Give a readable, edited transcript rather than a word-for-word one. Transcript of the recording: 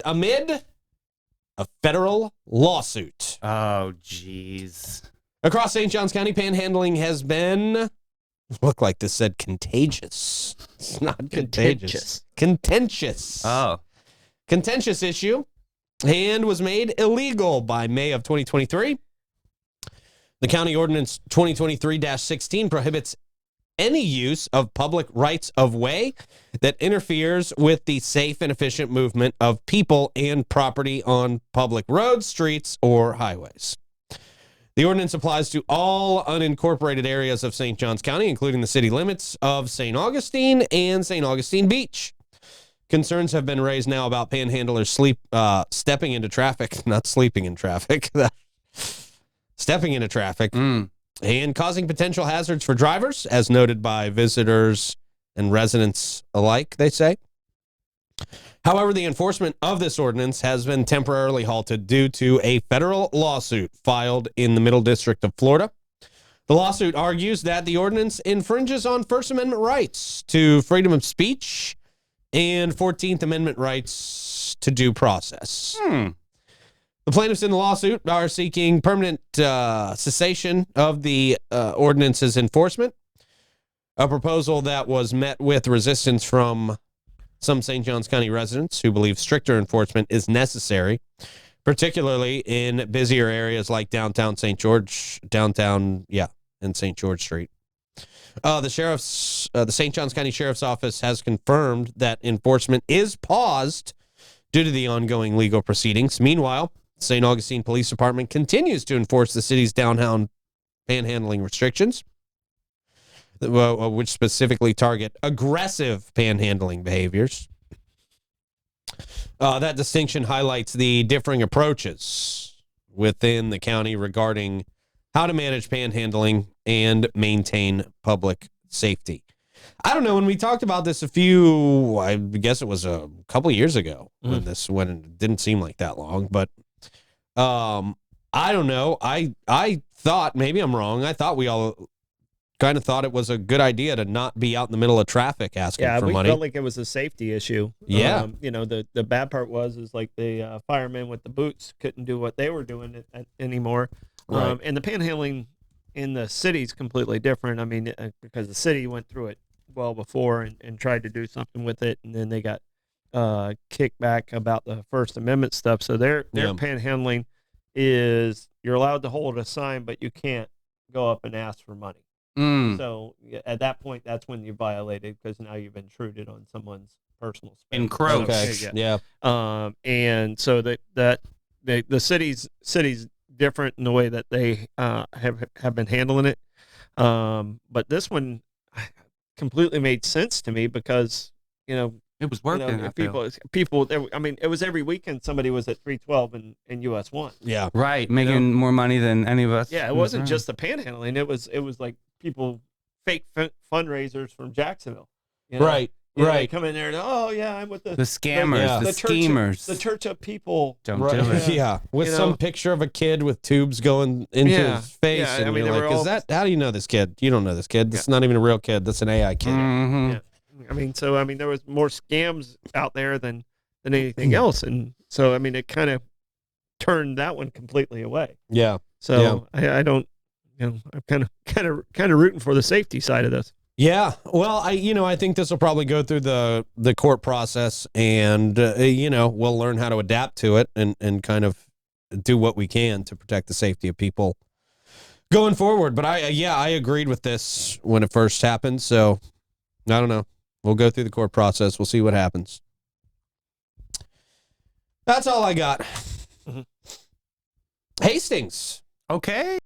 amid a federal lawsuit. Oh, jeez. Across St. Johns County, panhandling has been, looked like this said contagious. It's not contagious. Contentious. Oh. Contentious issue, and was made illegal by May of 2023. The County Ordinance 2023-16 prohibits any use of public rights of way that interferes with the safe and efficient movement of people and property on public roads, streets, or highways. The ordinance applies to all unincorporated areas of St. Johns County, including the city limits of St. Augustine and St. Augustine Beach. Concerns have been raised now about panhandlers stepping into traffic, not sleeping in traffic, stepping into traffic, and causing potential hazards for drivers, as noted by visitors and residents alike, they say. However, the enforcement of this ordinance has been temporarily halted due to a federal lawsuit filed in the Middle District of Florida. The lawsuit argues that the ordinance infringes on First Amendment rights to freedom of speech and 14th Amendment rights to due process. The plaintiffs in the lawsuit are seeking permanent cessation of the ordinance's enforcement, a proposal that was met with resistance from some St. Johns County residents who believe stricter enforcement is necessary, particularly in busier areas like downtown St. George, and St. George Street. The St. Johns County Sheriff's Office has confirmed that enforcement is paused due to the ongoing legal proceedings. Meanwhile, St. Augustine Police Department continues to enforce the city's downtown panhandling restrictions, which specifically target aggressive panhandling behaviors. That distinction highlights the differing approaches within the county regarding how to manage panhandling and maintain public safety. I don't know, when we talked about this I guess it was a couple years ago when it didn't seem like that long, but I don't know. I thought, maybe I'm wrong, I thought we all kind of thought it was a good idea to not be out in the middle of traffic asking for money. Yeah, we felt like it was a safety issue. Yeah. The bad part was like the firemen with the boots couldn't do what they were doing anymore. Right. And the panhandling in the city is completely different. I mean, because the city went through it well before and tried to do something with it, and then they got kicked back about the First Amendment stuff. So their panhandling is, you're allowed to hold a sign, but you can't go up and ask for money. So at that point, that's when you violated, because now you've intruded on someone's personal space. Encroach. Okay. Yeah. And so the city's different in the way that they have been handling it. But this one completely made sense to me because, it was working. People. It was every weekend somebody was at 312 in US 1. Yeah. Right. Making more money than any of us. Yeah. It wasn't just the panhandling. It was like people, fake fundraisers from Jacksonville. Right. They come in there and, I'm with the scammers, the schemers. The church of people. Don't do it. Yeah. With some picture of a kid with tubes going into his face. Yeah, and you're like, how do you know this kid? You don't know this kid. This is not even a real kid. That's an AI kid. Mm-hmm. Yeah. There was more scams out there than anything else. And so, it kind of turned that one completely away. Yeah. So I don't, I'm kind of rooting for the safety side of this. Yeah. Well, I think this will probably go through the court process, and, we'll learn how to adapt to it and kind of do what we can to protect the safety of people going forward. But I agreed with this when it first happened. So I don't know. We'll go through the court process. We'll see what happens. That's all I got. Hastings. Okay.